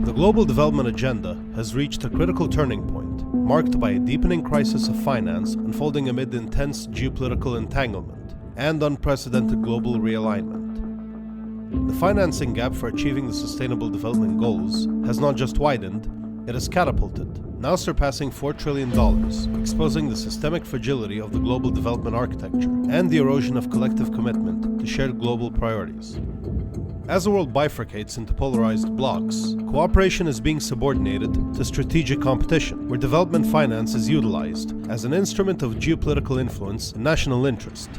The global development agenda has reached a critical turning point, marked by a deepening crisis of finance unfolding amid intense geopolitical entanglement and unprecedented global realignment. The financing gap for achieving the Sustainable Development Goals has not just widened, it has catapulted, now surpassing $4 trillion, exposing the systemic fragility of the global development architecture and the erosion of collective commitment to shared global priorities. As the world bifurcates into polarized blocs, cooperation is being subordinated to strategic competition, where development finance is utilized as an instrument of geopolitical influence and national interest.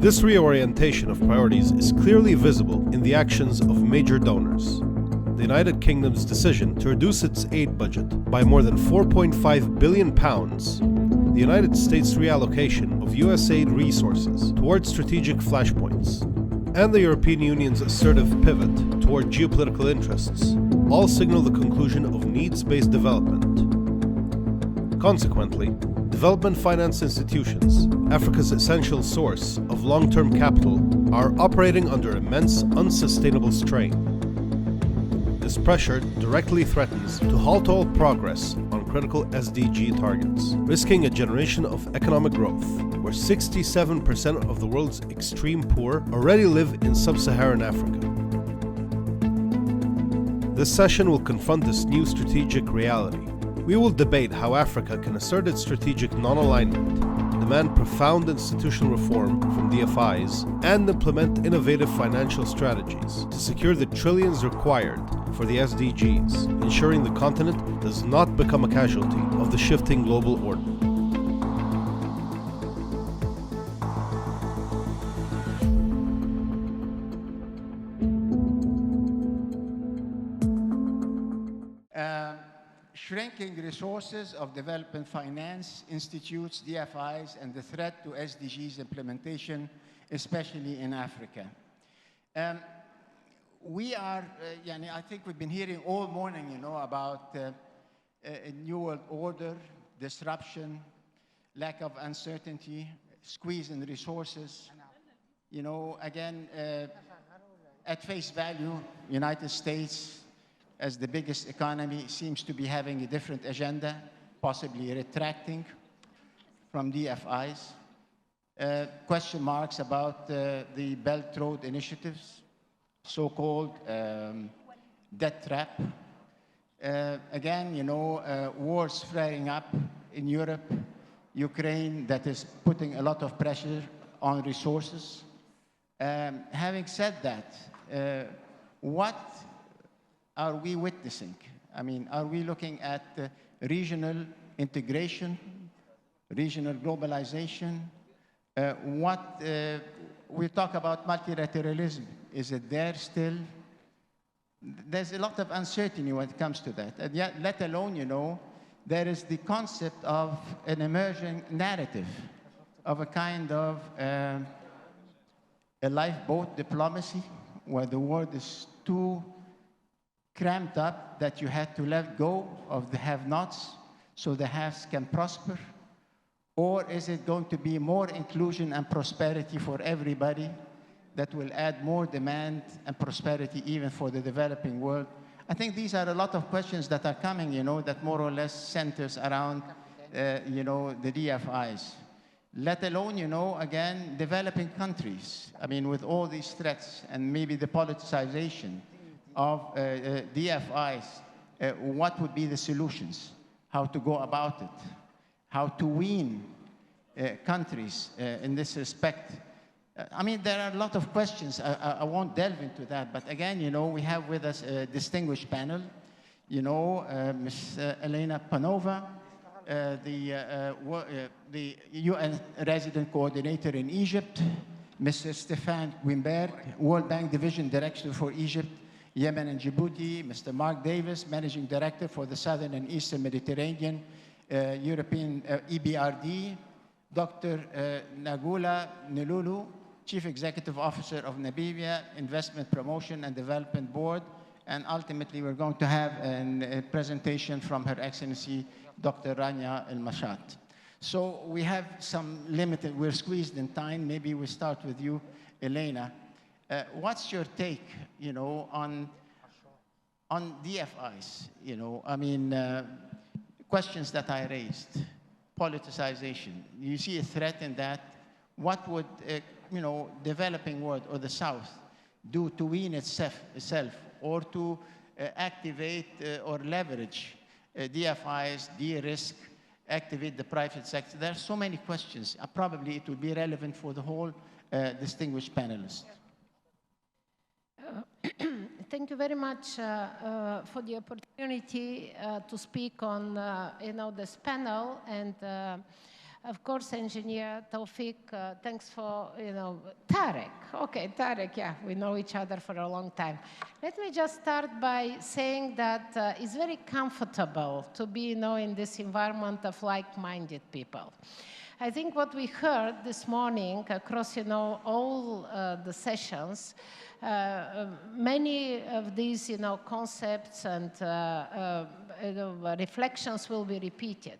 This reorientation of priorities is clearly visible in the actions of major donors. The United Kingdom's decision to reduce its aid budget by more than £4.5 billion, the United States' reallocation of US aid resources towards strategic flashpoints, and the European Union's assertive pivot toward geopolitical interests all signal the conclusion of needs-based development. Consequently, development finance institutions, Africa's essential source of long-term capital, are operating under immense unsustainable strain. This pressure directly threatens to halt all progress on critical SDG targets, risking a generation of economic growth, where 67% of the world's extreme poor already live in sub-Saharan Africa. This session will confront this new strategic reality. We will debate how Africa can assert its strategic non-alignment, demand profound institutional reform from DFIs, and implement innovative financial strategies to secure the trillions required for the SDGs, ensuring the continent does not become a casualty of the shifting global order. Shrinking resources of development finance institutes, DFIs, and the threat to SDGs implementation, especially in Africa. I think we've been hearing all morning, about a new world order, disruption, lack of uncertainty, squeeze in resources. Again, at face value, United States, as the biggest economy, seems to be having a different agenda, possibly retracting from DFIs. Question marks about the Belt Road initiatives, so-called debt trap. Again, wars flaring up in Europe, Ukraine, that is putting a lot of pressure on resources. Having said that, what are we witnessing? Are we looking at regional integration, regional globalization? We talk about multilateralism. Is it there still? There's a lot of uncertainty when it comes to that. And yet, let alone, there is the concept of an emerging narrative of a kind of a lifeboat diplomacy, where the world is too cramped up that you had to let go of the have-nots so the haves can prosper? Or is it going to be more inclusion and prosperity for everybody that will add more demand and prosperity even for the developing world? I think these are a lot of questions that are coming, that more or less centers around, the DFIs. Let alone, again, developing countries. With all these threats and maybe the politicization of DFIs, what would be the solutions? How to go about it? How to wean countries in this respect? There are a lot of questions. I won't delve into that, but again, we have with us a distinguished panel. Ms. Elena Panova, the UN Resident Coordinator in Egypt, Mr. Stephane Guimbert, World Bank Division Director for Egypt, Yemen and Djibouti, Mr. Mark Davis, Managing Director for the Southern and Eastern Mediterranean, European EBRD, Dr. Nangula Nelulu, Chief Executive Officer of Namibia Investment Promotion and Development Board, and ultimately we're going to have a presentation from Her Excellency, Dr. Rania Mashat. So we have some limited, we're squeezed in time. Maybe we start with you, Elena. What's your take, on On DFIs, questions that I raised, politicization. You see a threat in that. What would, developing world or the South do to wean itself or to activate or leverage DFIs, de-risk, activate the private sector? There are so many questions. Probably it will be relevant for the whole distinguished panelists. Thank you very much for the opportunity to speak on this panel, and of course, Engineer Tawfik, thanks for Tarek. Okay, Tarek, yeah, we know each other for a long time. Let me just start by saying that it's very comfortable to be in this environment of like-minded people. I think what we heard this morning across all the sessions, many of these concepts and reflections will be repeated.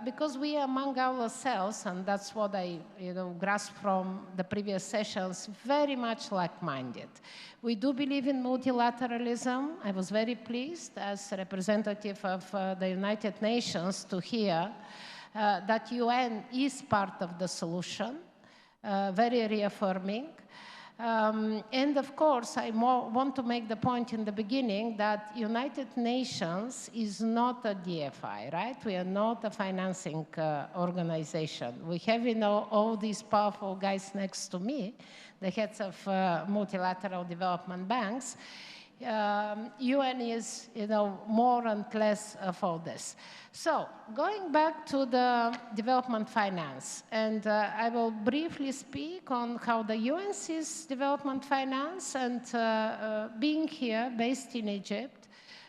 Because we among ourselves, and that's what I grasp from the previous sessions, very much like-minded. We do believe in multilateralism. I was very pleased as a representative of the United Nations to hear that UN is part of the solution, very reaffirming. And of course, I want to make the point in the beginning that United Nations is not a DFI, right? We are not a financing organization. We have, all these powerful guys next to me, the heads of multilateral development banks. UN is, more and less of all this. So, going back to the development finance, and I will briefly speak on how the UN sees development finance, and being here, based in Egypt,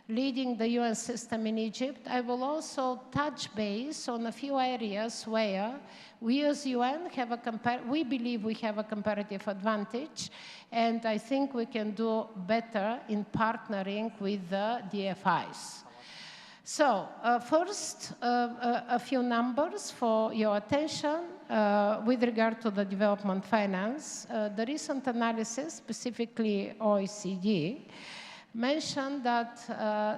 leading the UN system in Egypt, I will also touch base on a few areas where we as UN we believe we have a comparative advantage, and I think we can do better in partnering with the DFIs. So first, a few numbers for your attention with regard to the development finance. The recent analysis, specifically OECD, mentioned that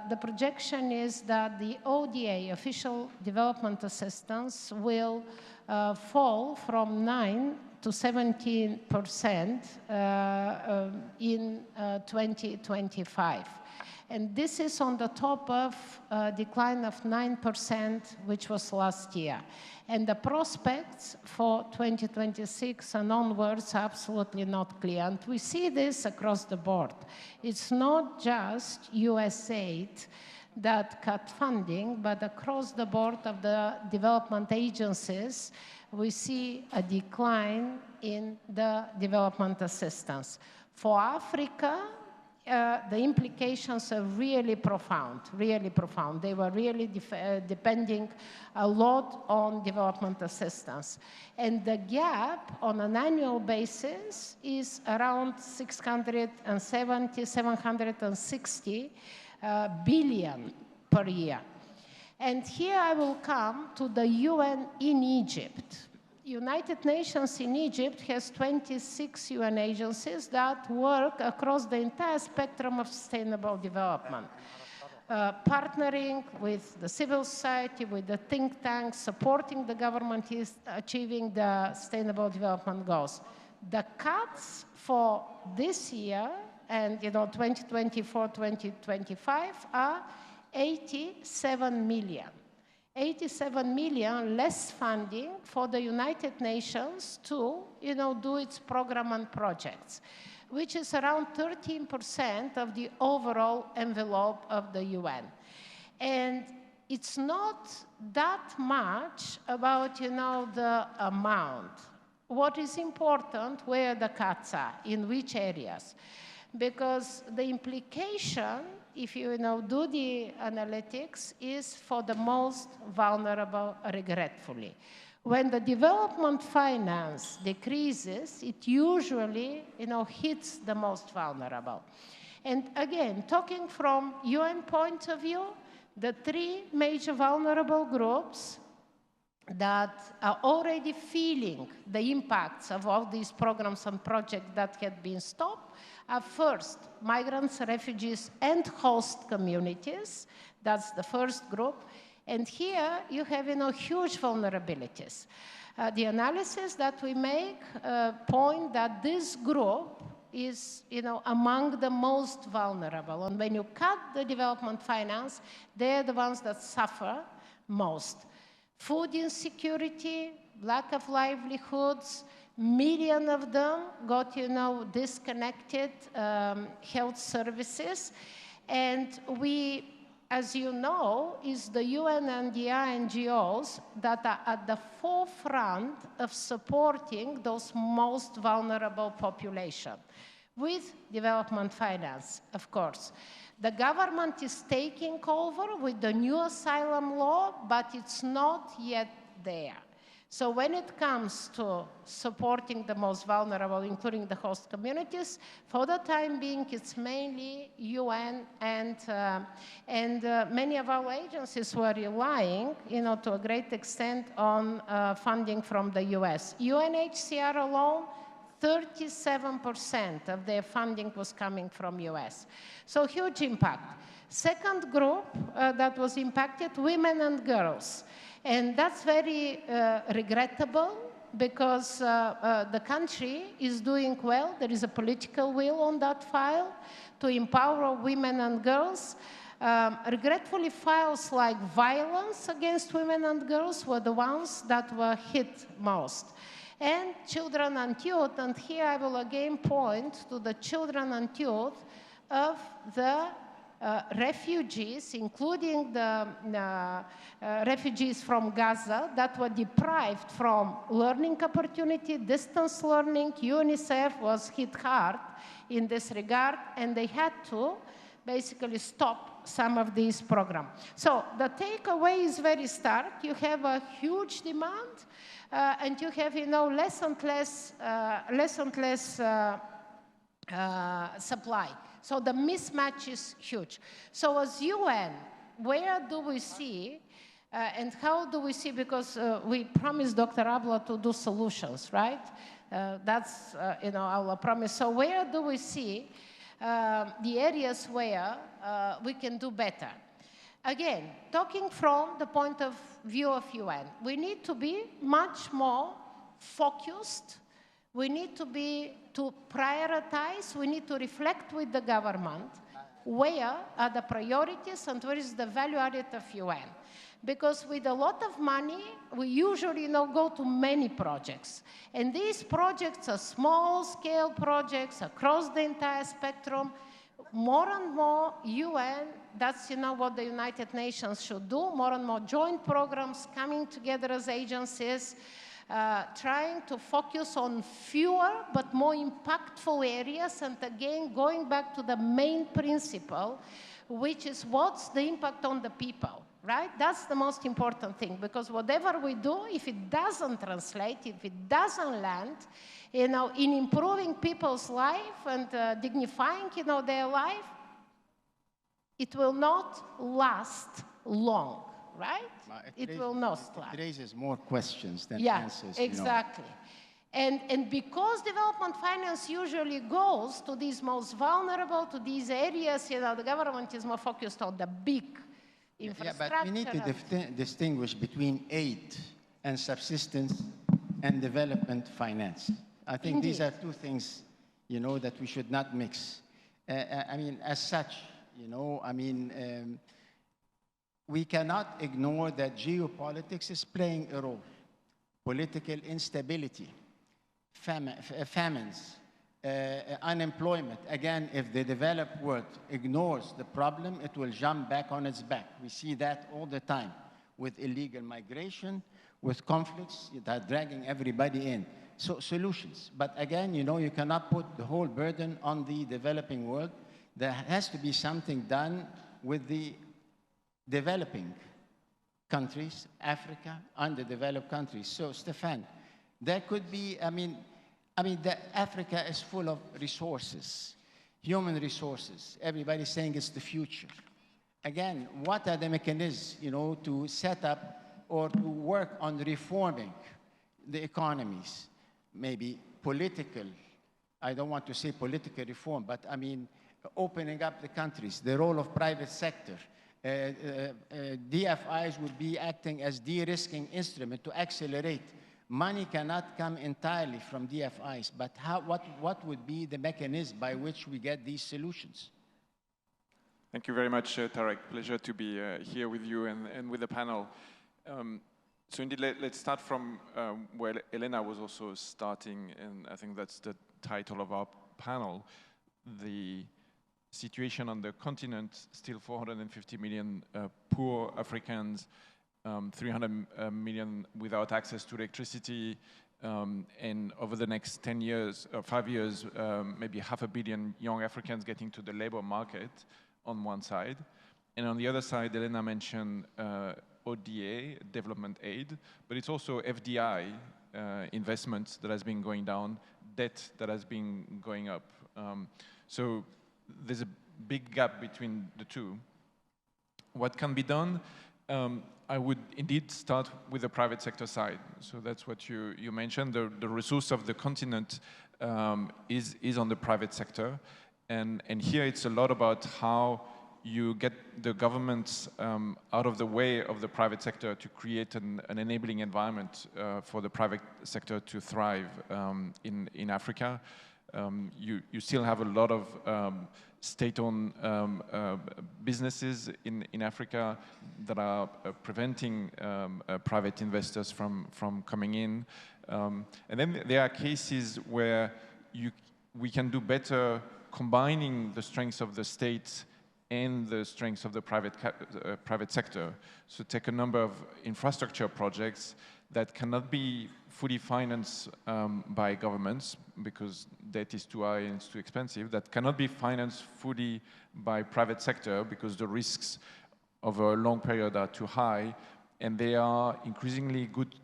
the projection is that the ODA, official development assistance, will fall from 9 to 17% in 2025. And this is on the top of a decline of 9%, which was last year. And the prospects for 2026 and onwards are absolutely not clear. And we see this across the board. It's not just USAID that cut funding, but across the board of the development agencies, we see a decline in the development assistance. For Africa, the implications are really profound, really profound. They were really depending a lot on development assistance. And the gap on an annual basis is around 670, 760 billion per year. And here I will come to the UN in Egypt. United Nations in Egypt has 26 UN agencies that work across the entire spectrum of sustainable development, partnering with the civil society, with the think tanks, supporting the government is achieving the sustainable development goals. The cuts for this year and 2024, 2025 are 87 million. 87 million less funding for the United Nations to, do its program and projects, which is around 13% of the overall envelope of the UN. And it's not that much about, the amount. What is important, where the cuts are, in which areas. Because the implication, if you do the analytics, is for the most vulnerable, regretfully. When the development finance decreases, it usually hits the most vulnerable. And again, talking from UN point of view, the three major vulnerable groups that are already feeling the impacts of all these programs and projects that had been stopped are first, migrants, refugees, and host communities. That's the first group. And here you have, huge vulnerabilities. The analysis that we make point that this group is, among the most vulnerable. And when you cut the development finance, they're the ones that suffer most. Food insecurity, lack of livelihoods, million of them got, disconnected health services. And we, as you know, is the UN and the NGOs that are at the forefront of supporting those most vulnerable population with development finance, of course. The government is taking over with the new asylum law, but it's not yet there. So when it comes to supporting the most vulnerable, including the host communities, for the time being, it's mainly UN and many of our agencies were relying, to a great extent on funding from the US. UNHCR alone, 37% of their funding was coming from US. So huge impact. Second group that was impacted, women and girls. And that's very regrettable because the country is doing well. There is a political will on that file to empower women and girls. Regretfully, files like violence against women and girls were the ones that were hit most. And children and youth, and here I will again point to the children and youth of the refugees, including the refugees from Gaza that were deprived from learning opportunity, distance learning. UNICEF was hit hard in this regard, and they had to basically stop some of these programs. So the takeaway is very stark. You have a huge demand, and you have, less and less supply. So the mismatch is huge. So as UN, where do we see, and how do we see, because we promised Dr. Abla to do solutions, right? That's, our promise. So where do we see the areas where we can do better? Again, talking from the point of view of UN, we need to be much more focused. We need to prioritize, we need to reflect with the government where are the priorities and where is the value added of UN. Because with a lot of money, we usually go to many projects. And these projects are small-scale projects across the entire spectrum. More and more UN, that's what the United Nations should do, more and more joint programs coming together as agencies, trying to focus on fewer but more impactful areas, and again, going back to the main principle, which is what's the impact on the people, right? That's the most important thing, because whatever we do, if it doesn't translate, if it doesn't land, in improving people's life and dignifying, their life, it will not last long. Right? It will not last. It raises more questions than answers. Yeah, exactly. And because development finance usually goes to these most vulnerable, to these areas, the government is more focused on the big infrastructure. Yeah, but we need to distinguish between aid and subsistence and development finance. I think Indeed. These are two things, that we should not mix. As such, we cannot ignore that geopolitics is playing a role. Political instability, famines, unemployment. Again, if the developed world ignores the problem, it will jump back on its back. We see that all the time with illegal migration, with conflicts that are dragging everybody in. So solutions. But again, you cannot put the whole burden on the developing world. There has to be something done with the developing countries, Africa, underdeveloped countries. So, Stephane, there could be, Africa is full of resources, human resources. Everybody's saying it's the future. Again, what are the mechanisms, to set up or to work on reforming the economies, maybe political, I don't want to say political reform, but I mean opening up the countries, the role of private sector. DFIs would be acting as de-risking instrument to accelerate. Money cannot come entirely from DFIs, but what would be the mechanism by which we get these solutions? Thank you very much, Tarek. Pleasure to be here with you and with the panel. So indeed, let's start from where Elena was also starting, and I think that's the title of our panel. The situation on the continent, still 450 million poor Africans, 300 million without access to electricity, and over the next 10 years, 5 years, maybe 500 million young Africans getting to the labor market on one side. And on the other side, Elena mentioned ODA, development aid, but it's also FDI, investments that has been going down, debt that has been going up. So there's a big gap between the two. What can be done? I would indeed start with the private sector side. So that's what you mentioned. The resource of the continent is on the private sector. And here it's a lot about how you get the governments out of the way of the private sector to create an enabling environment for the private sector to thrive in Africa. You still have a lot of state-owned businesses in Africa that are preventing private investors from coming in. And then there are cases where we can do better combining the strengths of the state and the strengths of the private sector. So take a number of infrastructure projects that cannot be fully financed by governments because debt is too high and it's too expensive, that cannot be financed fully by private sector because the risks over a long period are too high, and there are increasingly good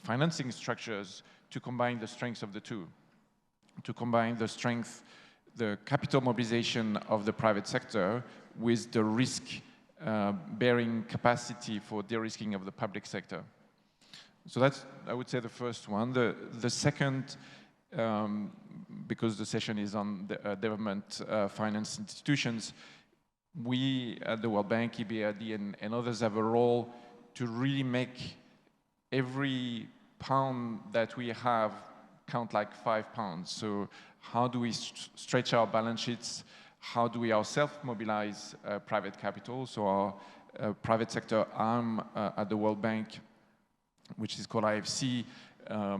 financing structures to combine the strengths of the two, to combine the strength, the capital mobilization of the private sector with the risk bearing capacity for de-risking of the public sector. So that's, I would say, the first one. The second, because the session is on the, development finance institutions, we at the World Bank, EBRD, and others have a role to really make every pound that we have count like 5 pounds. So how do we stretch our balance sheets? How do we ourselves mobilize private capital? So our private sector arm at the World Bank, which is called IFC,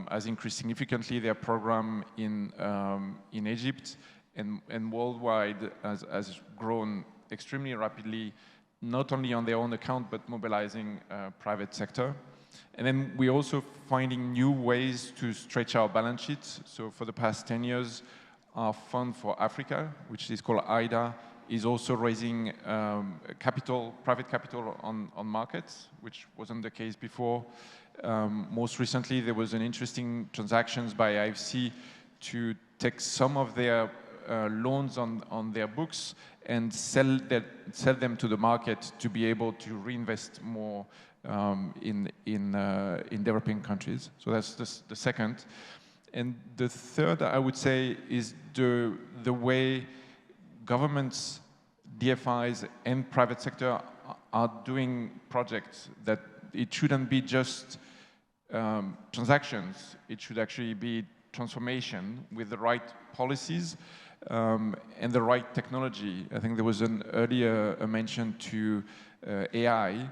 has increased significantly their program in Egypt, and worldwide has grown extremely rapidly, not only on their own account, but mobilizing private sector. And then we're also finding new ways to stretch our balance sheets. So for the past 10 years, our fund for Africa, which is called IDA, is also raising capital, private capital on markets, which wasn't the case before. Most recently, there was an interesting transactions by IFC to take some of their loans on their books and sell them to the market to be able to reinvest more in developing countries. So that's the second. And the third, I would say, is the way governments, DFIs, and private sector are doing projects, that it shouldn't be just transactions. It should actually be transformation with the right policies and the right technology. I think there was an earlier mention to AI,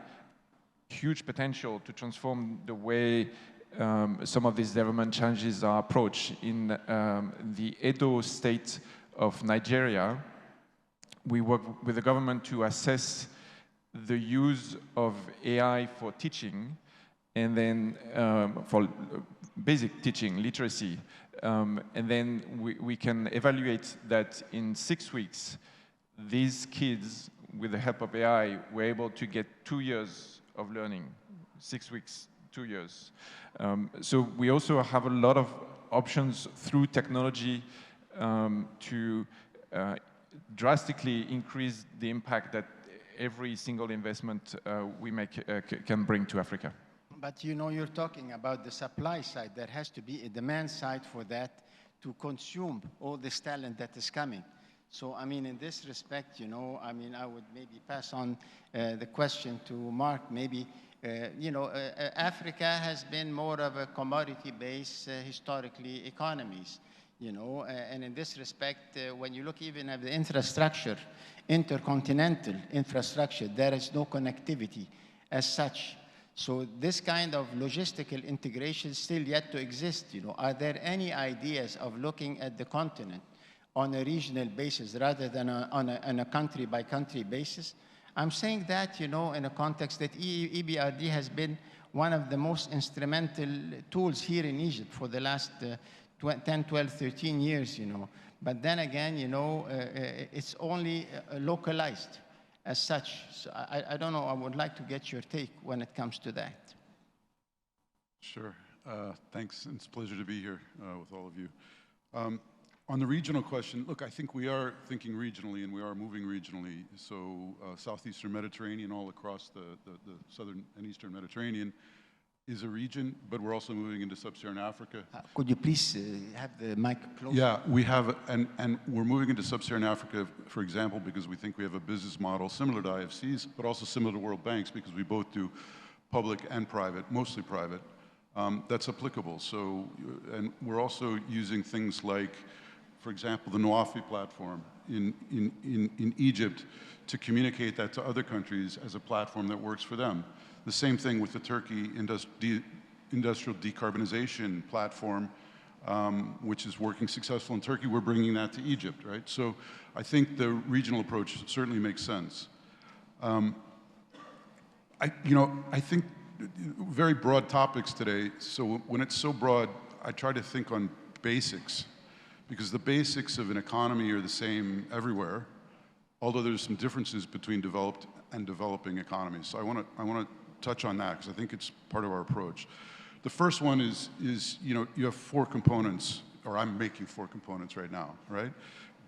huge potential to transform the way some of these development challenges are approached. In the Edo state of Nigeria, we work with the government to assess the use of AI for teaching, and then for basic teaching, literacy. And then we can evaluate that in 6 weeks, these kids, with the help of AI, were able to get 2 years of learning. 6 weeks, 2 years. So we also have a lot of options through technology to drastically increase the impact that every single investment we make can bring to Africa. But you know, you're talking about the supply side. There has to be a demand side for that to consume all this talent that is coming. So, I mean, in this respect, you know, I mean, I would maybe pass on the question to Mark. Maybe, you know, Africa has been more of a commodity-based, historically, economies, you know, and in this respect, when you look even at the infrastructure, intercontinental infrastructure, there is no connectivity as such. So this kind of logistical integration is still yet to exist, you know. Are there any ideas of looking at the continent on a regional basis rather than on a country-by-country basis? I'm saying that, you know, in a context that EBRD has been one of the most instrumental tools here in Egypt for the last 10, 12, 13 years, you know. But then again, you know, it's only localized as such. So I don't know, I would like to get your take when it comes to that. Sure, thanks, it's a pleasure to be here with all of you. On the regional question, look, I think we are thinking regionally and we are moving regionally. So Southeastern Mediterranean, all across the Southern and Eastern Mediterranean is a region, but we're also moving into Sub-Saharan Africa. Could you please have the mic closer? Yeah, we have, and we're moving into Sub-Saharan Africa, for example, because we think we have a business model similar to IFCs, but also similar to World Banks, because we both do public and private, mostly private. That's applicable. So, and we're also using things like, for example, the Noafi platform in Egypt to communicate that to other countries as a platform that works for them. The same thing with the Turkey industrial decarbonization platform, which is working successful in Turkey. We're bringing that to Egypt, right? So I think the regional approach certainly makes sense. I think very broad topics today. So when it's so broad, I try to think on basics, because the basics of an economy are the same everywhere, although there's some differences between developed and developing economies. So I want to touch on that because I think it's part of our approach. The first one is you know, you have 4 components, or I'm making 4 components right now, right?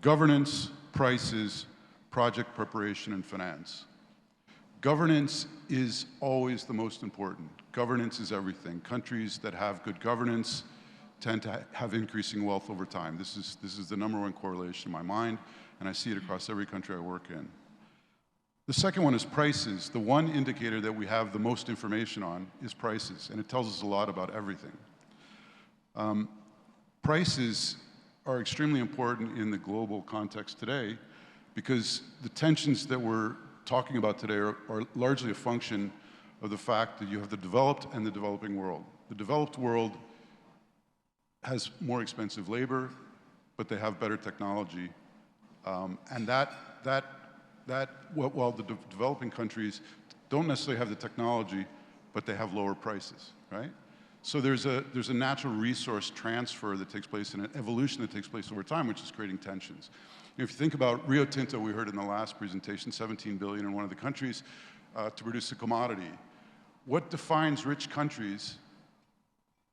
Governance, prices, project preparation, and finance. Governance is always the most important. Governance is everything. Countries that have good governance tend to have increasing wealth over time. This is the #1 correlation in my mind, and I see it across every country I work in. The second one is prices. The one indicator that we have the most information on is prices, and it tells us a lot about everything. Prices are extremely important in the global context today because the tensions that we're talking about today are largely a function of the fact that you have the developed and the developing world. The developed world has more expensive labor, but they have better technology, and while the developing countries don't necessarily have the technology, but they have lower prices, right? So there's a natural resource transfer that takes place and an evolution that takes place over time, which is creating tensions. If you think about Rio Tinto, we heard in the last presentation, 17 billion in one of the countries to produce a commodity. What defines rich countries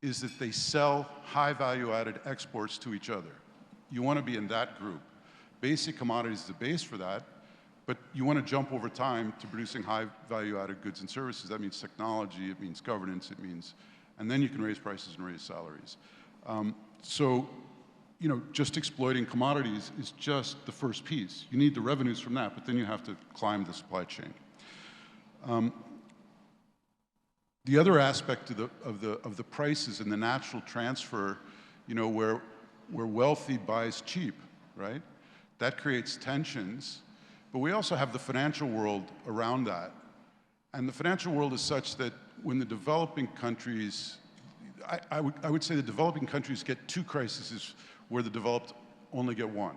is that they sell high value-added exports to each other. You want to be in that group. Basic commodities is the base for that, but you want to jump over time to producing high value-added goods and services. That means technology, it means governance, it means, and then you can raise prices and raise salaries. So, you know, just exploiting commodities is just the first piece. You need the revenues from that, but then you have to climb the supply chain. The other aspect of the prices and the natural transfer, you know, where wealthy buys cheap, right? That creates tensions. But we also have the financial world around that. And the financial world is such that when the developing countries, I would say the developing countries get 2 crises where the developed only get 1.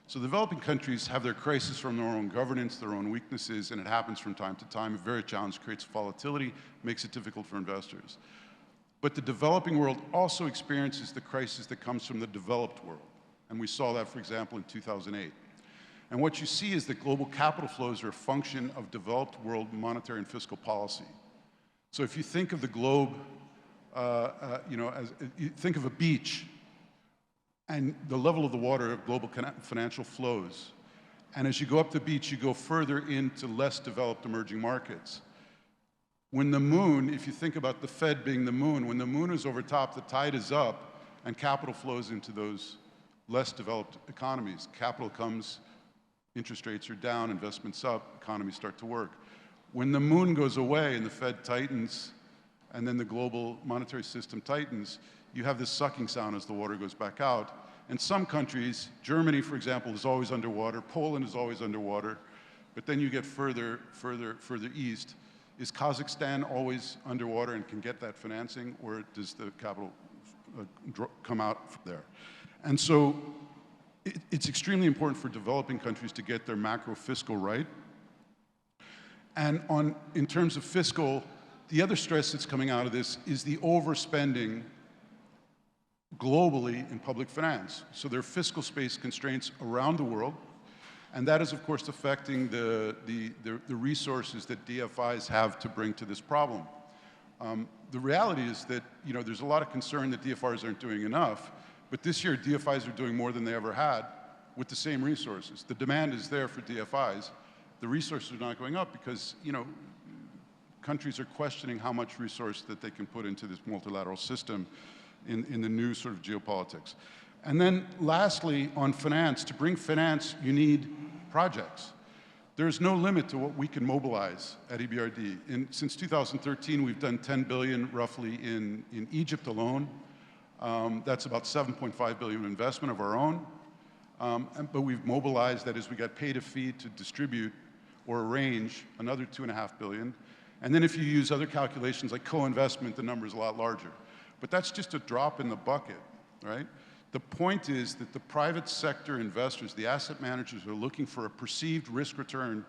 So the developing countries have their crisis from their own governance, their own weaknesses, and it happens from time to time. It's very challenging, creates volatility, makes it difficult for investors. But the developing world also experiences the crisis that comes from the developed world. And we saw that, for example, in 2008. And what you see is that global capital flows are a function of developed world monetary and fiscal policy. So if you think of the globe, you know, as you think of a beach and the level of the water of global financial flows, And as you go up the beach, you go further into less developed emerging markets. When the moon, if you think about the Fed being the moon, when the moon is over top, the tide is up, and capital flows into those less developed economies. Capital comes, interest rates are down, investments up, economies start to work. When the moon goes away and the Fed tightens, and then the global monetary system tightens, you have this sucking sound as the water goes back out. And some countries, Germany, for example, is always underwater, Poland is always underwater, but then you get further east. Is Kazakhstan always underwater and can get that financing, or does the capital come out from there? And so it's extremely important for developing countries to get their macro fiscal right. And in terms of fiscal, the other stress that's coming out of this is the overspending globally in public finance. So there are fiscal space constraints around the world. And that is, of course, affecting the resources that DFIs have to bring to this problem. The reality is that, there's a lot of concern that DFIs aren't doing enough, but this year DFIs are doing more than they ever had with the same resources. The demand is there for DFIs. The resources are not going up because, countries are questioning how much resource that they can put into this multilateral system in the new sort of geopolitics. And then lastly, on finance, to bring finance, you need projects. There's no limit to what we can mobilize at EBRD. Since 2013, we've done 10 billion roughly in Egypt alone. That's about 7.5 billion investment of our own. But we've mobilized, that is, we got paid a fee to distribute or arrange another 2.5 billion. And then if you use other calculations like co-investment, the number is a lot larger. But that's just a drop in the bucket, right? The point is that the private sector investors, the asset managers, are looking for a perceived risk return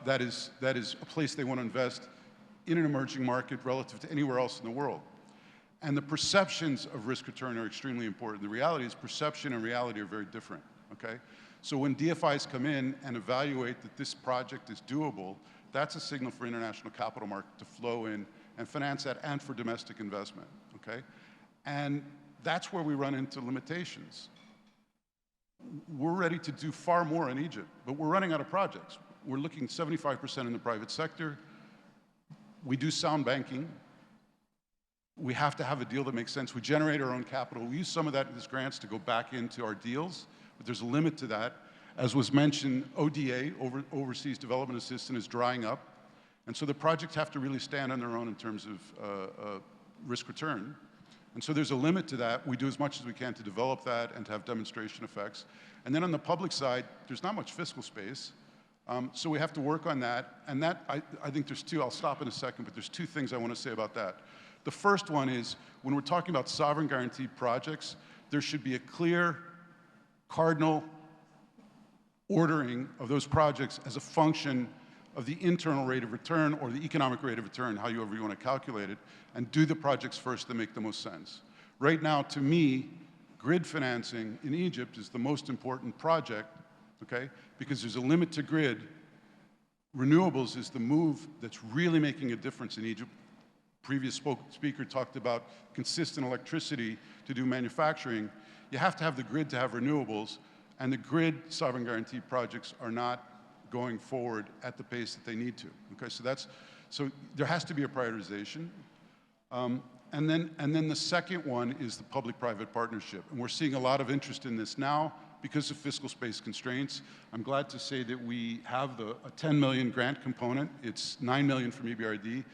that is a place they want to invest in an emerging market relative to anywhere else in the world. And the perceptions of risk return are extremely important. The reality is perception and reality are very different, okay? So when DFIs come in and evaluate that this project is doable, that's a signal for international capital market to flow in and finance that, and for domestic investment, okay? And that's where we run into limitations. We're ready to do far more in Egypt, but we're running out of projects. We're looking 75% in the private sector. We do sound banking. We have to have a deal that makes sense. We generate our own capital. We use some of that as grants to go back into our deals, but there's a limit to that. As was mentioned, ODA, Overseas Development Assistance, is drying up. And so the projects have to really stand on their own in terms of risk return. And so there's a limit to that. We do as much as we can to develop that and to have demonstration effects. And then on the public side, there's not much fiscal space. So we have to work on that. And that, I think there's two, I'll stop in a second, but there's two things I want to say about that. The first one is, when we're talking about sovereign guaranteed projects, there should be a clear cardinal ordering of those projects as a function of the internal rate of return or the economic rate of return, however you want to calculate it, and do the projects first that make the most sense. Right now, to me, grid financing in Egypt is the most important project, okay? Because there's a limit to grid. Renewables is the move that's really making a difference in Egypt. Previous speaker talked about consistent electricity to do manufacturing. You have to have the grid to have renewables, and the grid sovereign guarantee projects are not going forward at the pace that they need to. Okay, so there has to be a prioritization. And then the second one is the public-private partnership. And we're seeing a lot of interest in this now because of fiscal space constraints. I'm glad to say that we have a 10 million grant component. It's 9 million from EBRD,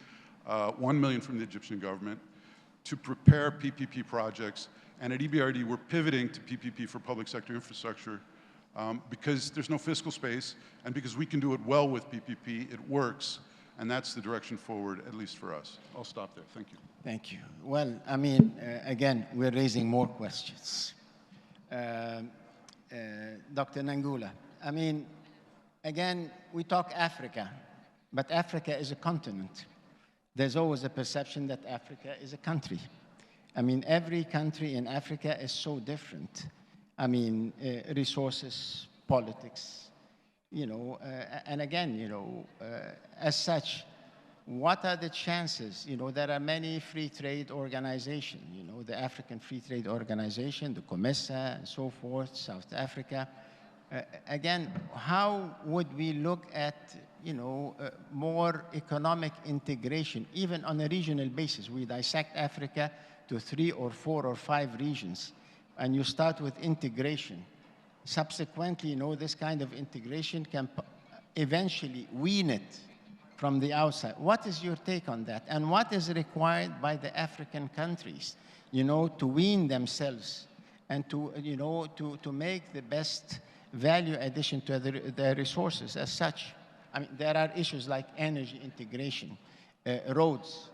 1 million from the Egyptian government to prepare PPP projects. And at EBRD, we're pivoting to PPP for public sector infrastructure because there's no fiscal space, and because we can do it well with PPP, it works, and that's the direction forward, at least for us. I'll stop there. Thank you. Thank you. Well, I mean, again, we're raising more questions. Dr. Nangula, I mean, again, we talk Africa, but Africa is a continent. There's always a perception that Africa is a country. I mean, every country in Africa is so different. I mean, resources, politics, and again, as such, what are the chances? There are many free trade organizations, the African Free Trade Organization, the COMESA, and so forth, South Africa. Again, how would we look at, more economic integration, even on a regional basis? We dissect Africa to 3 or 4 or 5 regions, and you start with integration. Subsequently, this kind of integration can eventually wean it from the outside. What is your take on that? And what is required by the African countries, to wean themselves and to make the best value addition to their resources as such? I mean, there are issues like energy integration, roads,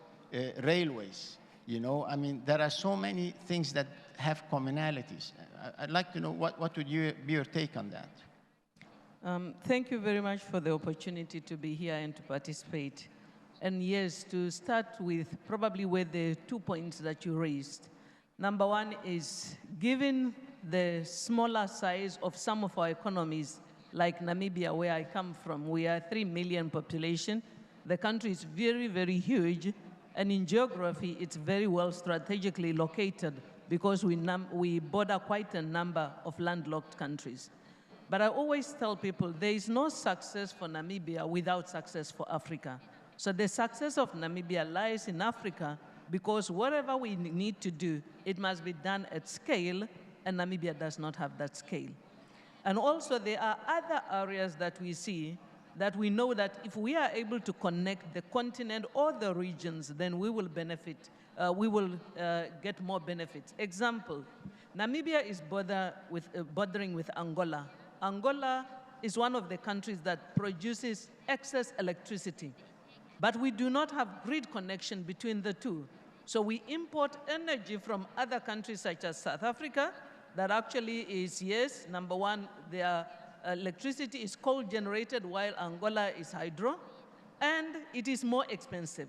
railways, I mean, there are so many things that have commonalities. I'd like to know what would be your take on that? Thank you very much for the opportunity to be here and to participate. And yes, to start with probably with the 2 points that you raised. Number one is, given the smaller size of some of our economies, like Namibia, where I come from, we are 3 million population. The country is very, very huge. And in geography, it's very well strategically located because we border quite a number of landlocked countries. But I always tell people there is no success for Namibia without success for Africa. So the success of Namibia lies in Africa because whatever we need to do, it must be done at scale, and Namibia does not have that scale. And also there are other areas that we see that we know that if we are able to connect the continent or the regions, then we will benefit, get more benefits. Example, Namibia is bordering with Angola. Angola is one of the countries that produces excess electricity, but we do not have grid connection between the two. So we import energy from other countries such as South Africa, that actually is, yes, number one, their electricity is coal-generated while Angola is hydro, and it is more expensive.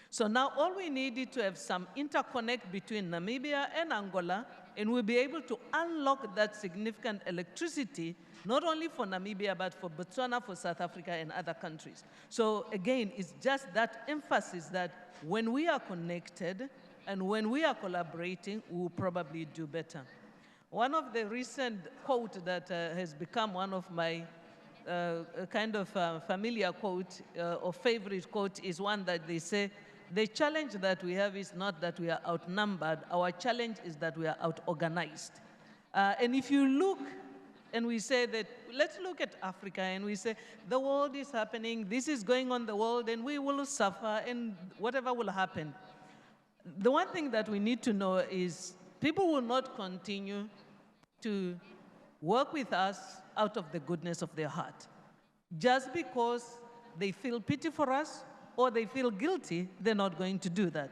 So now all we need is to have some interconnect between Namibia and Angola, and we'll be able to unlock that significant electricity, not only for Namibia, but for Botswana, for South Africa, and other countries. So again, it's just that emphasis that when we are connected and when we are collaborating, we will probably do better. One of the recent quote that has become one of my familiar quote or favorite quote is one that they say, the challenge that we have is not that we are outnumbered, our challenge is that we are out-organized. And if you look and we say that, let's look at Africa and we say, the world is happening, this is going on the world, and we will suffer, and whatever will happen. The one thing that we need to know is people will not continue to work with us out of the goodness of their heart. Just because they feel pity for us or they feel guilty, they're not going to do that.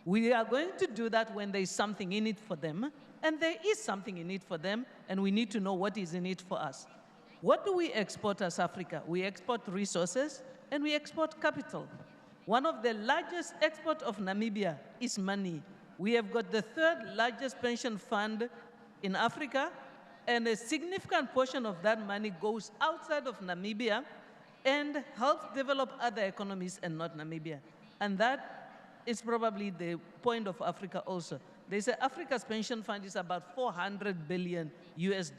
We are going to do that when there is something in it for them, and there is something in it for them, and we need to know what is in it for us. What do we export as Africa? We export resources and we export capital. One of the largest exports of Namibia is money. We have got the 3rd largest pension fund in Africa, and a significant portion of that money goes outside of Namibia and helps develop other economies and not Namibia. And that is probably the point of Africa also. They say Africa's pension fund is about $400 billion US,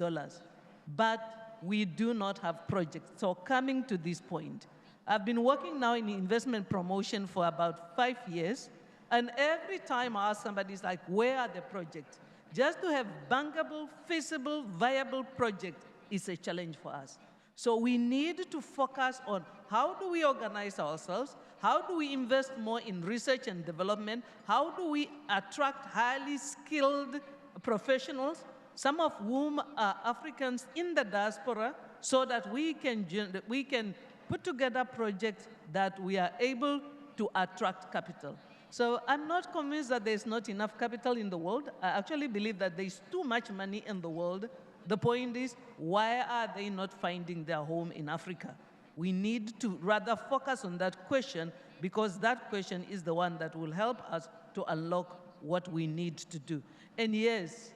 but we do not have projects. So coming to this point, I've been working now in investment promotion for about 5 years, and every time I ask somebody, it's like, where are the projects? Just to have bankable, feasible, viable projects is a challenge for us. So we need to focus on how do we organize ourselves, how do we invest more in research and development, how do we attract highly skilled professionals, some of whom are Africans in the diaspora, so that we can put together projects that we are able to attract capital. So I'm not convinced that there's not enough capital in the world. I actually believe that there's too much money in the world. The point is, why are they not finding their home in Africa? We need to rather focus on that question, because that question is the one that will help us to unlock what we need to do. And yes,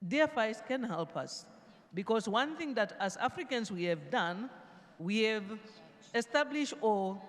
DFIs can help us, because one thing that as Africans we have done, we have established or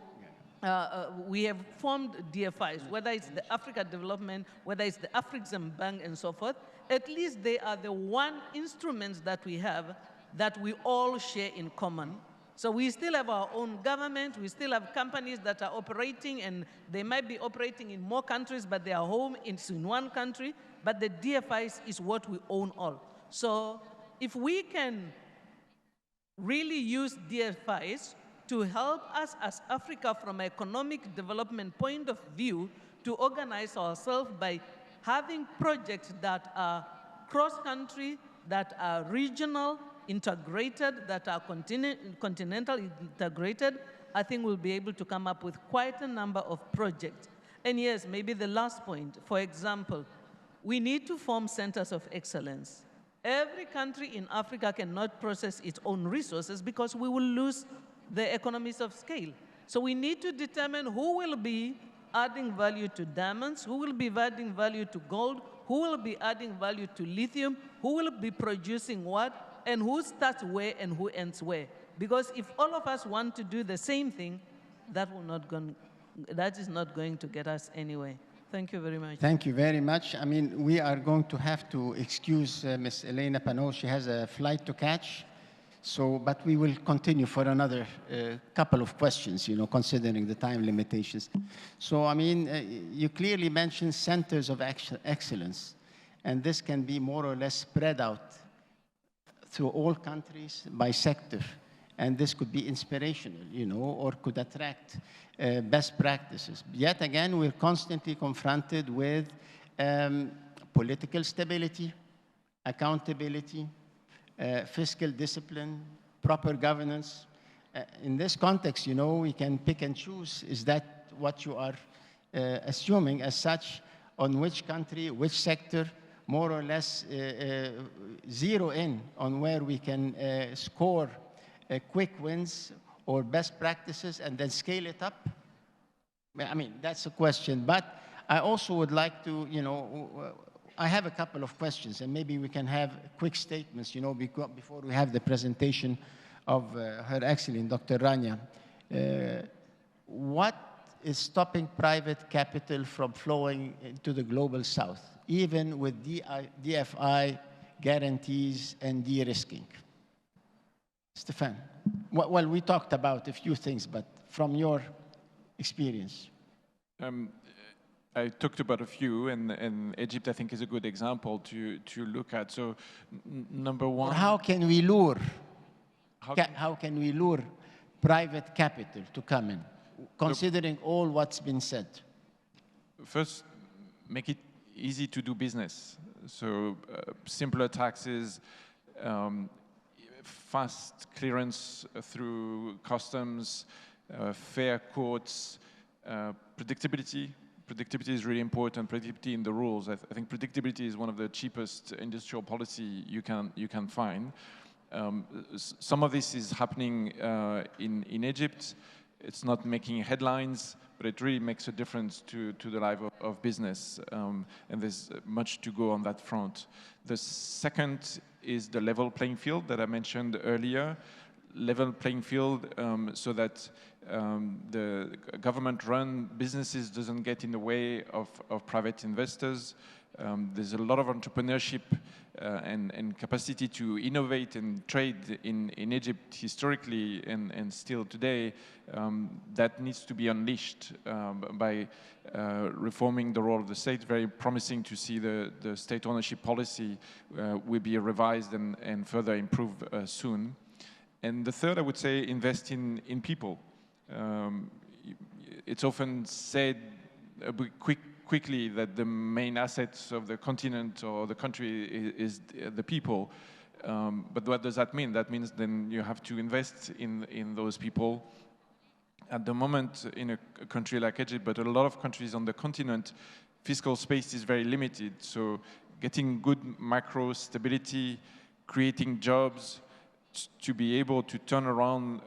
we have formed DFIs, whether it's the Africa Development, whether it's the African Bank and so forth. At least they are the one instruments that we have that we all share in common. So we still have our own government, we still have companies that are operating, and they might be operating in more countries, but their home is in one country, but the DFIs is what we own all. So if we can really use DFIs to help us as Africa from an economic development point of view to organize ourselves by having projects that are cross-country, that are regional, integrated, that are continental integrated, I think we'll be able to come up with quite a number of projects. And yes, maybe the last point, for example, we need to form centers of excellence. Every country in Africa cannot process its own resources because we will lose the economies of scale. So we need to determine who will be adding value to diamonds, who will be adding value to gold, who will be adding value to lithium, who will be producing what, and who starts where and who ends where. Because if all of us want to do the same thing, that is not going to get us anywhere. Thank you very much. Thank you very much. I mean, we are going to have to excuse Ms. Elena Panova. She has a flight to catch. So, but we will continue for another couple of questions, you know, considering the time limitations. So, I mean, you clearly mentioned centers of excellence, and this can be more or less spread out through all countries by sector. And this could be inspirational, you know, or could attract best practices. Yet again, we're constantly confronted with political stability, accountability, fiscal discipline, proper governance. In this context, you know, we can pick and choose. Is that what you are assuming as such, on which country, which sector, more or less zero in on where we can score quick wins or best practices and then scale it up? I mean, that's a question. But I also would like to, you know, I have a couple of questions, and maybe we can have quick statements, you know, before we have the presentation of Her Excellency, Dr. Rania. What is stopping private capital from flowing into the global south, even with DFI guarantees and de-risking? Stephane. Well, we talked about a few things, but from your experience. I talked about a few, and Egypt, I think, is a good example to look at. So, number one... Or how can we lure? How can we lure private capital to come in, considering all what's been said? First, make it easy to do business. So, simpler taxes, fast clearance through customs, fair courts, predictability. Predictability is really important, predictability in the rules. I think predictability is one of the cheapest industrial policy you can find. Some of this is happening in Egypt. It's not making headlines, but it really makes a difference to the life of business. And there's much to go on that front. The second is the level playing field that I mentioned earlier. Level playing field so that the government-run businesses doesn't get in the way of private investors. There's a lot of entrepreneurship and capacity to innovate and trade in Egypt historically and still today that needs to be unleashed by reforming the role of the state. Very promising to see the state ownership policy will be revised and further improved soon. And the third, I would say, invest in people. It's often said quickly that the main assets of the continent or the country is the people. But what does that mean? That means then you have to invest in those people. At the moment, in a country like Egypt, but a lot of countries on the continent, fiscal space is very limited. So getting good macro stability, creating jobs, to be able to turn around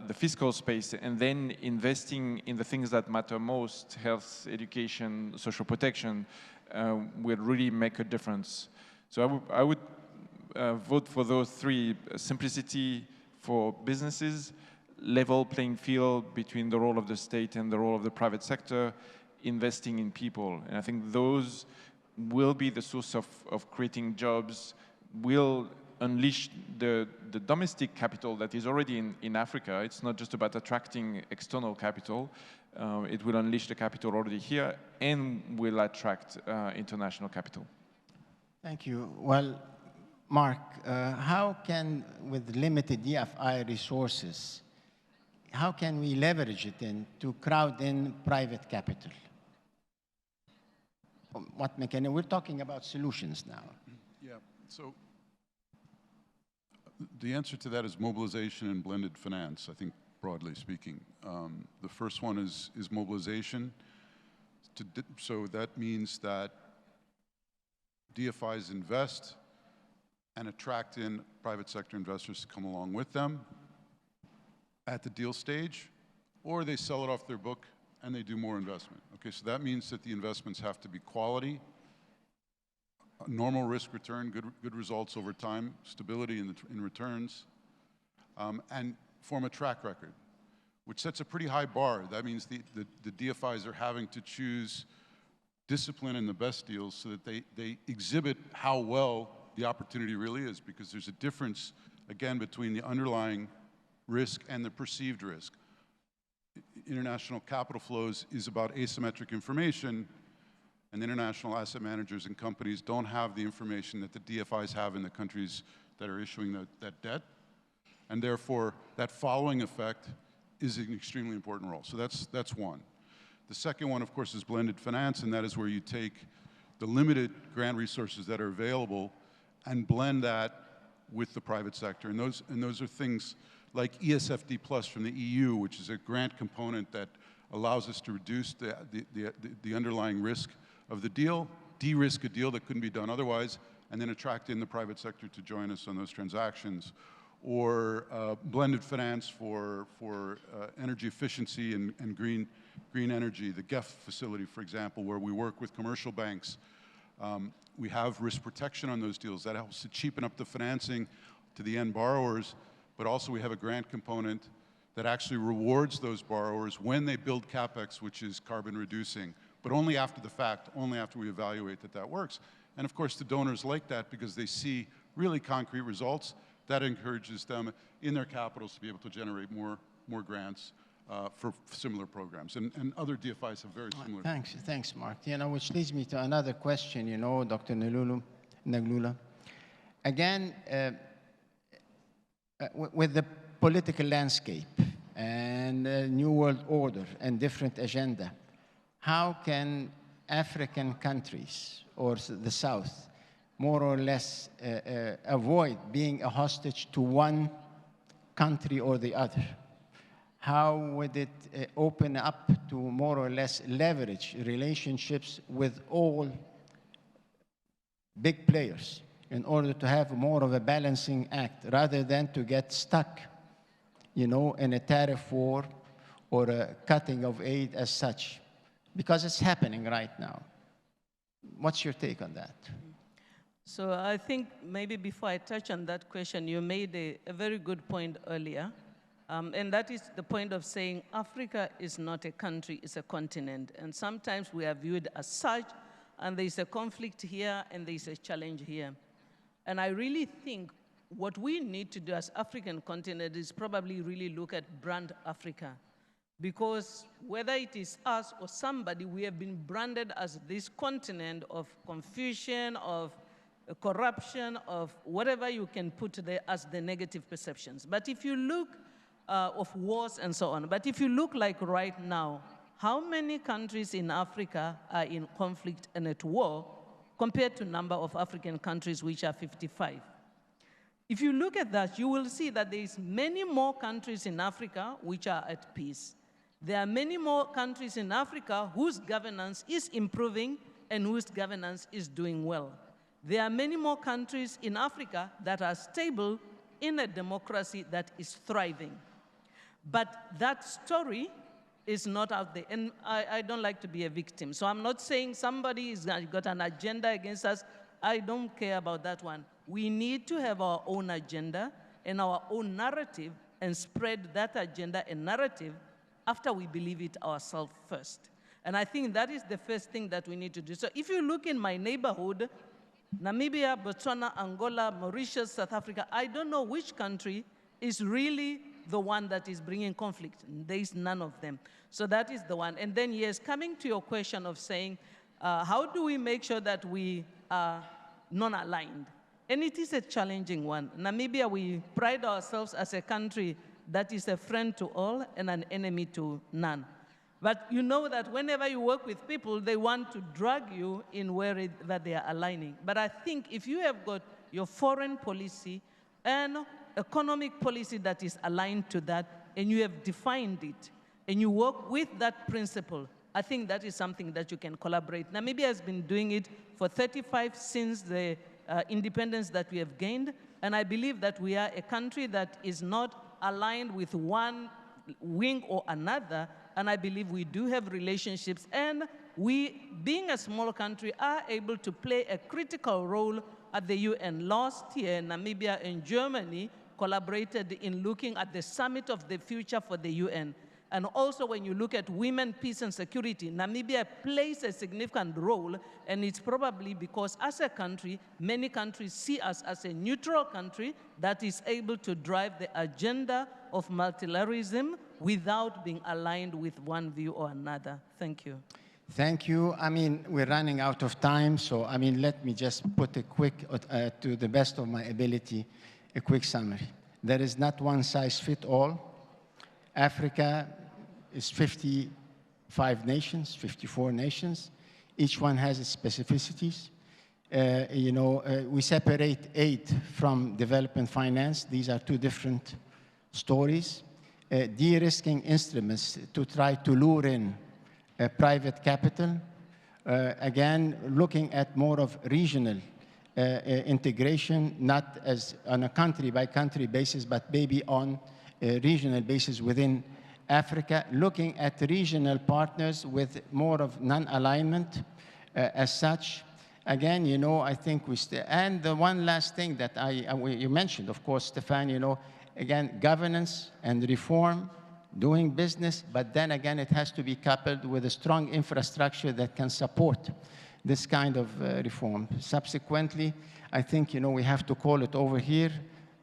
the fiscal space and then investing in the things that matter most, health, education, social protection, will really make a difference. So I would vote for those three: simplicity for businesses, level playing field between the role of the state and the role of the private sector, investing in people. And I think those will be the source of creating jobs, will unleash the domestic capital that is already in Africa. It's not just about attracting external capital. It will unleash the capital already here and will attract international capital. Thank you. Well, Mark, how can, with limited DFI resources, how can we leverage it to crowd in private capital? What mechanism? We're talking about solutions now. Yeah, so the answer to that is mobilization and blended finance, I think, broadly speaking. The first one is mobilization. So that means that DFIs invest and attract in private sector investors to come along with them at the deal stage, or they sell it off their book and they do more investment. Okay, so that means that the investments have to be quality, normal risk return, good results over time, stability in returns, and form a track record, which sets a pretty high bar. That means the DFIs are having to choose discipline in the best deals so that they exhibit how well the opportunity really is, because there's a difference, again, between the underlying risk and the perceived risk. International capital flows is about asymmetric information, and international asset managers and companies don't have the information that the DFIs have in the countries that are issuing that debt. And therefore, that following effect is an extremely important role. So that's one. The second one, of course, is blended finance, and that is where you take the limited grant resources that are available and blend that with the private sector. And those are things like ESFD Plus from the EU, which is a grant component that allows us to reduce the underlying risk of the deal, de-risk a deal that couldn't be done otherwise, and then attract in the private sector to join us on those transactions. Or blended finance for energy efficiency and green energy, the GEF facility, for example, where we work with commercial banks. We have risk protection on those deals. That helps to cheapen up the financing to the end borrowers, but also we have a grant component that actually rewards those borrowers when they build CapEx, which is carbon reducing, but only after the fact, only after we evaluate that works. And of course, the donors like that because they see really concrete results. That encourages them in their capitals to be able to generate more grants for similar programs. And other DFIs have very similar. Thanks, Mark. Which leads me to another question, Dr. Nangula. Again, with the political landscape and New World Order and different agenda, how can African countries or the South more or less avoid being a hostage to one country or the other? How would it open up to more or less leverage relationships with all big players in order to have more of a balancing act rather than to get stuck, in a tariff war or a cutting of aid as such? Because it's happening right now. What's your take on that? So I think maybe before I touch on that question, you made a very good point earlier. And that is the point of saying Africa is not a country, it's a continent. And sometimes we are viewed as such, and there's a conflict here, and there's a challenge here. And I really think what we need to do as African continent is probably really look at brand Africa. Because whether it is us or somebody, we have been branded as this continent of confusion, of corruption, of whatever you can put there as the negative perceptions. But if you look, of wars and so on, but if you look like right now, how many countries in Africa are in conflict and at war compared to number of African countries which are 55? If you look at that, you will see that there is many more countries in Africa which are at peace. There are many more countries in Africa whose governance is improving and whose governance is doing well. There are many more countries in Africa that are stable in a democracy that is thriving. But that story is not out there. And I don't like to be a victim. So I'm not saying somebody has got an agenda against us. I don't care about that one. We need to have our own agenda and our own narrative and spread that agenda and narrative after we believe it ourselves first. And I think that is the first thing that we need to do. So if you look in my neighborhood, Namibia, Botswana, Angola, Mauritius, South Africa, I don't know which country is really the one that is bringing conflict. There is none of them. So that is the one. And then, yes, coming to your question of saying, how do we make sure that we are non-aligned? And it is a challenging one. Namibia, we pride ourselves as a country that is a friend to all and an enemy to none. But you know that whenever you work with people, they want to drag you in where that they are aligning. But I think if you have got your foreign policy and economic policy that is aligned to that, and you have defined it, and you work with that principle, I think that is something that you can collaborate. Namibia has been doing it for 35 since the independence that we have gained, and I believe that we are a country that is not aligned with one wing or another, and I believe we do have relationships, and we, being a small country, are able to play a critical role at the UN. Last year, Namibia and Germany collaborated in looking at the Summit of the Future for the UN. And also when you look at women, peace and security, Namibia plays a significant role, and it's probably because as a country, many countries see us as a neutral country that is able to drive the agenda of multilateralism without being aligned with one view or another. Thank you. Thank you. I mean, we're running out of time, so I mean, let me just put a quick, to the best of my ability, a quick summary. There is not one size fits all. Africa is 55 nations, 54 nations. Each one has its specificities. We separate aid from development finance. These are two different stories. De-risking instruments to try to lure in private capital. Again, looking at more of regional integration, not as on a country-by-country basis, but maybe on a regional basis within Africa, looking at regional partners with more of non-alignment as such. Again, I think and the one last thing that you mentioned, of course, Stephane, again, governance and reform, doing business, but then again, it has to be coupled with a strong infrastructure that can support this kind of reform. Subsequently, I think, we have to call it over here.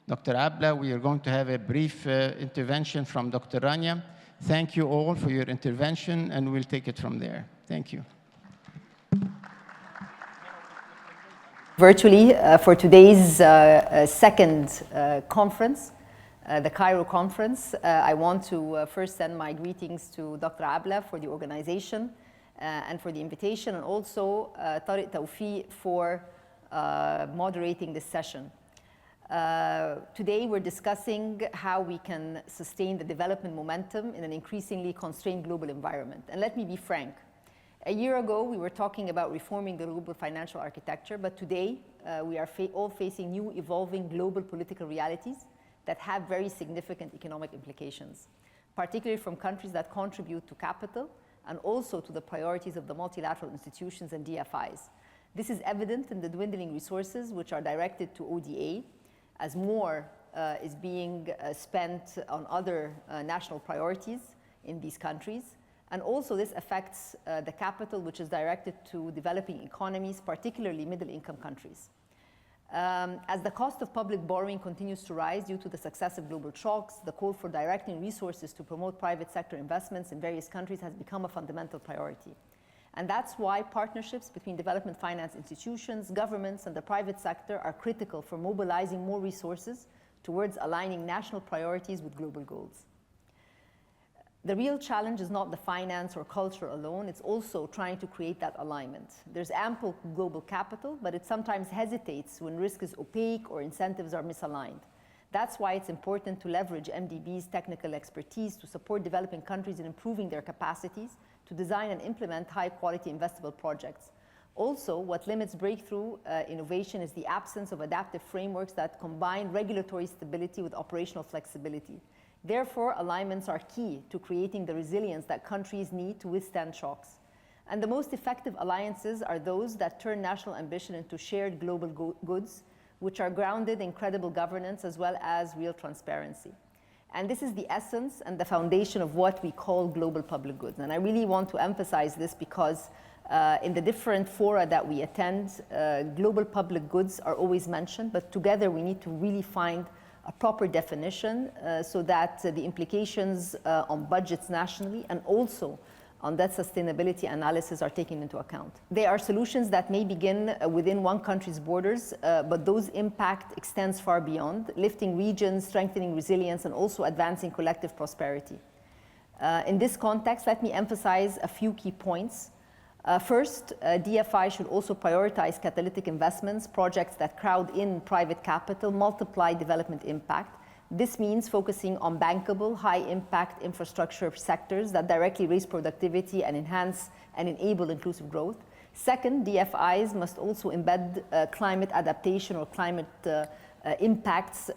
Dr. Abla, we are going to have a brief intervention from Dr. Rania. Thank you all for your intervention, and we'll take it from there. Thank you. Virtually for today's second conference, the Cairo conference, I want to first send my greetings to Dr. Abla for the organization and for the invitation, and also Tarek Tawfik for moderating this session. Today we're discussing how we can sustain the development momentum in an increasingly constrained global environment. And let me be frank. A year ago, we were talking about reforming the global financial architecture, but today we are all facing new evolving global political realities that have very significant economic implications, particularly from countries that contribute to capital and also to the priorities of the multilateral institutions and DFIs. This is evident in the dwindling resources which are directed to ODA, as more is being spent on other national priorities in these countries. And also this affects the capital which is directed to developing economies, particularly middle-income countries. As the cost of public borrowing continues to rise due to the successive global shocks, the call for directing resources to promote private sector investments in various countries has become a fundamental priority. And that's why partnerships between development finance institutions, governments, and the private sector are critical for mobilizing more resources towards aligning national priorities with global goals. The real challenge is not the finance or culture alone, it's also trying to create that alignment. There's ample global capital, but it sometimes hesitates when risk is opaque or incentives are misaligned. That's why it's important to leverage MDB's technical expertise to support developing countries in improving their capacities to design and implement high-quality investable projects. Also, what limits breakthrough innovation is the absence of adaptive frameworks that combine regulatory stability with operational flexibility. Therefore, alignments are key to creating the resilience that countries need to withstand shocks. And the most effective alliances are those that turn national ambition into shared global goods, which are grounded in credible governance as well as real transparency. And this is the essence and the foundation of what we call global public goods. And I really want to emphasize this because In the different fora that we attend, global public goods are always mentioned, but together we need to really find a proper definition so that the implications on budgets nationally and also on that sustainability analysis are taken into account. There are solutions that may begin within one country's borders, but those impact extends far beyond, lifting regions, strengthening resilience, and also advancing collective prosperity. In this context, let me emphasize a few key points. First, DFI should also prioritize catalytic investments, projects that crowd in private capital, multiply development impact. This means focusing on bankable, high-impact infrastructure sectors that directly raise productivity and enhance and enable inclusive growth. Second, DFIs must also embed climate adaptation or climate impacts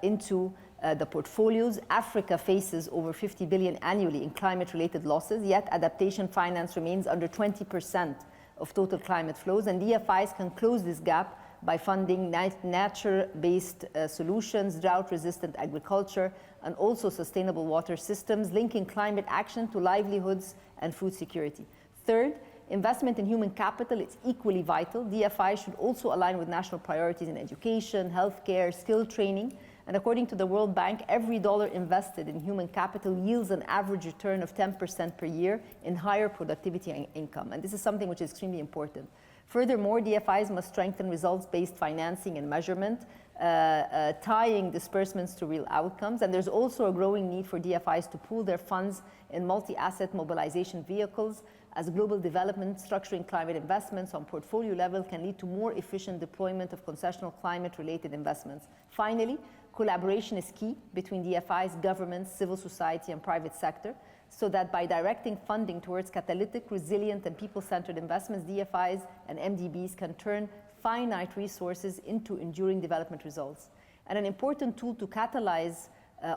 into the portfolios. Africa faces over 50 billion annually in climate-related losses, yet adaptation finance remains under 20% of total climate flows, and DFIs can close this gap by funding nature-based solutions, drought-resistant agriculture, and also sustainable water systems, linking climate action to livelihoods and food security. Third, investment in human capital is equally vital. DFI should also align with national priorities in education, healthcare, skill training, and according to the World Bank, every dollar invested in human capital yields an average return of 10% per year in higher productivity and income, and this is something which is extremely important. Furthermore, DFIs must strengthen results-based financing and measurement, tying disbursements to real outcomes. And there's also a growing need for DFIs to pool their funds in multi-asset mobilization vehicles, as global development structuring climate investments on portfolio level can lead to more efficient deployment of concessional climate-related investments. Finally, collaboration is key between DFIs, governments, civil society, and private sector, so that by directing funding towards catalytic, resilient, and people-centered investments, DFIs and MDBs can turn finite resources into enduring development results. And an important tool to catalyze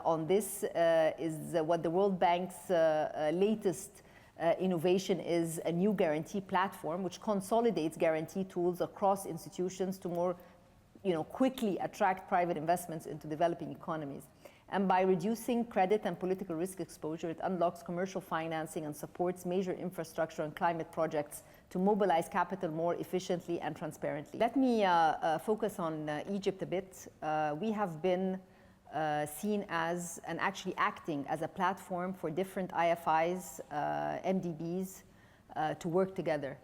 on this is what the World Bank's latest innovation is, a new guarantee platform, which consolidates guarantee tools across institutions to more quickly attract private investments into developing economies. And by reducing credit and political risk exposure, it unlocks commercial financing and supports major infrastructure and climate projects to mobilize capital more efficiently and transparently. Let me focus on Egypt a bit. We have been seen as, and actually acting as, a platform for different IFIs, MDBs, to work together.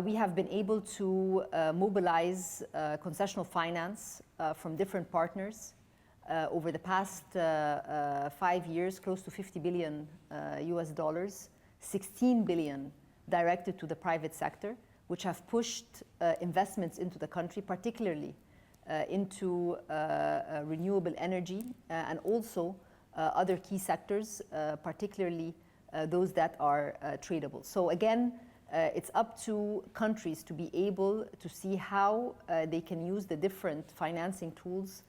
We have been able to mobilize concessional finance from different partners. Over the past 5 years, close to 50 billion US dollars, 16 billion directed to the private sector, which have pushed investments into the country, particularly into renewable energy and also other key sectors, particularly those that are tradable. So again, it's up to countries to be able to see how they can use the different financing tools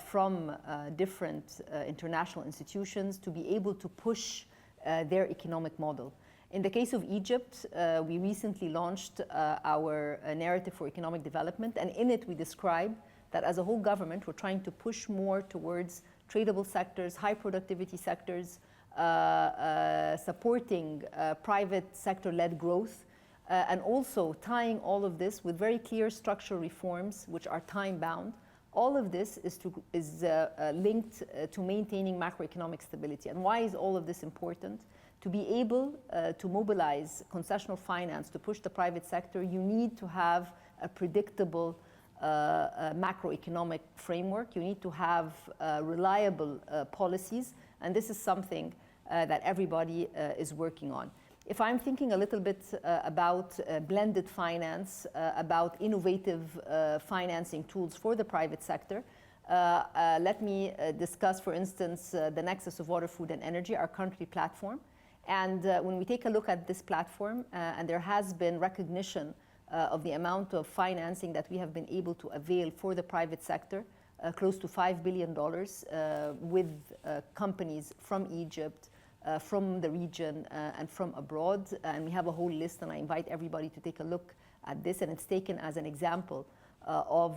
from different international institutions to be able to push their economic model. In the case of Egypt, we recently launched our narrative for economic development, and in it we describe that as a whole government, we're trying to push more towards tradable sectors, high productivity sectors, supporting private sector-led growth, and also tying all of this with very clear structural reforms which are time-bound. All of this is linked to maintaining macroeconomic stability. And why is all of this important? To be able to mobilize concessional finance to push the private sector, you need to have a predictable macroeconomic framework. You need to have reliable policies, and this is something that everybody is working on. If I'm thinking a little bit about blended finance, about innovative financing tools for the private sector, let me discuss, for instance, the Nexus of Water, Food and Energy, our country platform. And when we take a look at this platform, and there has been recognition of the amount of financing that we have been able to avail for the private sector, close to $5 billion with companies from Egypt, from the region, and from abroad. And we have a whole list, and I invite everybody to take a look at this. And it's taken as an example of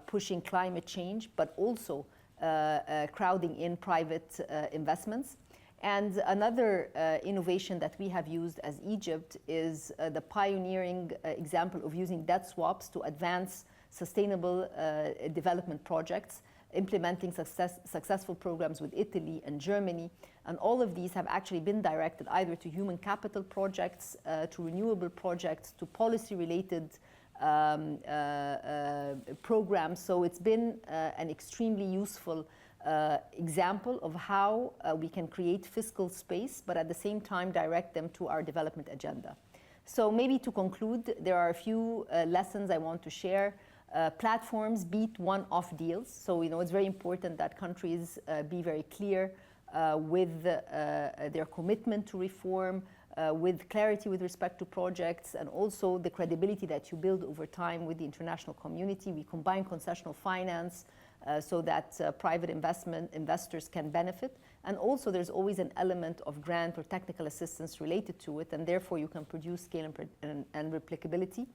pushing climate change, but also crowding in private investments. And another innovation that we have used as Egypt is the pioneering example of using debt swaps to advance sustainable development projects, implementing successful programs with Italy and Germany. And all of these have actually been directed either to human capital projects, to renewable projects, to policy-related programs. So it's been an extremely useful example of how we can create fiscal space, but at the same time direct them to our development agenda. So maybe to conclude, there are a few lessons I want to share. Platforms beat one-off deals. So, it's very important that countries be very clear with their commitment to reform, with clarity with respect to projects, and also the credibility that you build over time with the international community. We combine concessional finance so that private investors can benefit. And also there's always an element of grant or technical assistance related to it, and therefore you can produce scale and replicability.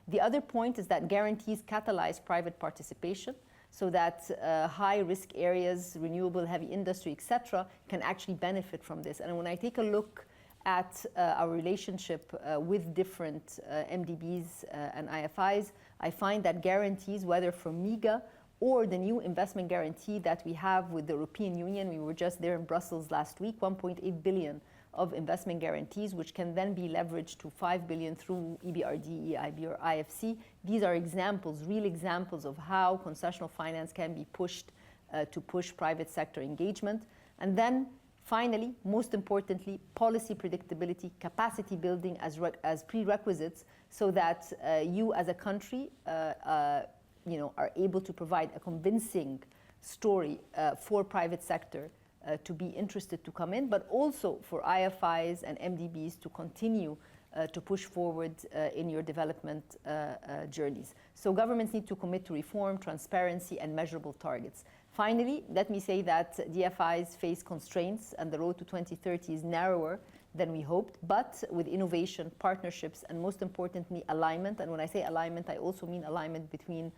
The other point is that guarantees catalyze private participation so that high-risk areas, renewable, heavy industry, etc., can actually benefit from this. And when I take a look at our relationship with different MDBs and IFIs, I find that guarantees, whether from MIGA or the new investment guarantee that we have with the European Union, we were just there in Brussels last week, 1.8 billion of investment guarantees, which can then be leveraged to 5 billion through EBRD, EIB, or IFC. These are examples, real examples of how concessional finance can be pushed to push private sector engagement. And then finally, most importantly, policy predictability, capacity building as prerequisites so that you as a country are able to provide a convincing story for private sector to be interested to come in, but also for IFIs and MDBs to continue to push forward in your development journeys. So governments need to commit to reform, transparency, and measurable targets. Finally, let me say that DFIs face constraints and the road to 2030 is narrower than we hoped, but with innovation, partnerships, and most importantly, alignment. And when I say alignment, I also mean alignment between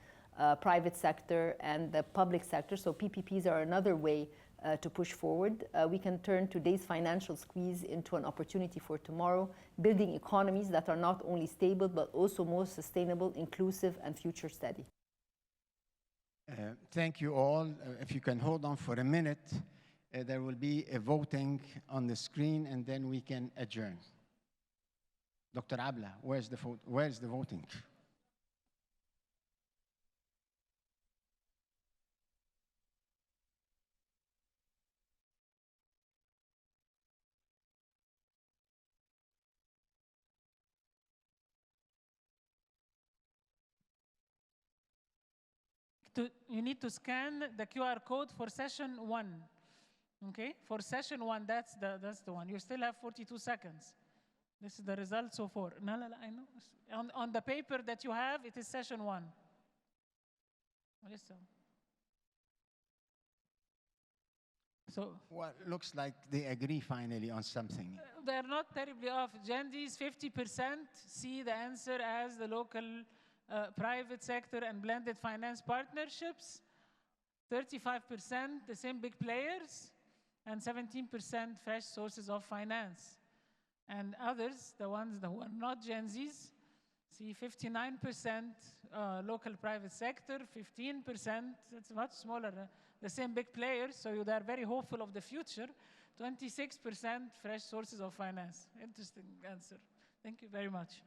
private sector and the public sector. So PPPs are another way to push forward. We can turn today's financial squeeze into an opportunity for tomorrow, building economies that are not only stable, but also more sustainable, inclusive, and future steady. Thank you all. If you can hold on for a minute, there will be a voting on the screen, and then we can adjourn. Dr. Abla, where's the voting? You need to scan the QR code for session 1. Okay, for session 1, that's the one. You still have 42 seconds. This is the result so far. No, I know. On the paper that you have, it is session 1. So, well, looks like they agree finally on something. They're not terribly off. Gendies, 50% see the answer as the local private sector and blended finance partnerships, 35% the same big players, and 17% fresh sources of finance. And others, the ones that were not Gen Zs, see 59% local private sector, 15%, it's much smaller, the same big players, so they are very hopeful of the future, 26% fresh sources of finance. Interesting answer. Thank you very much.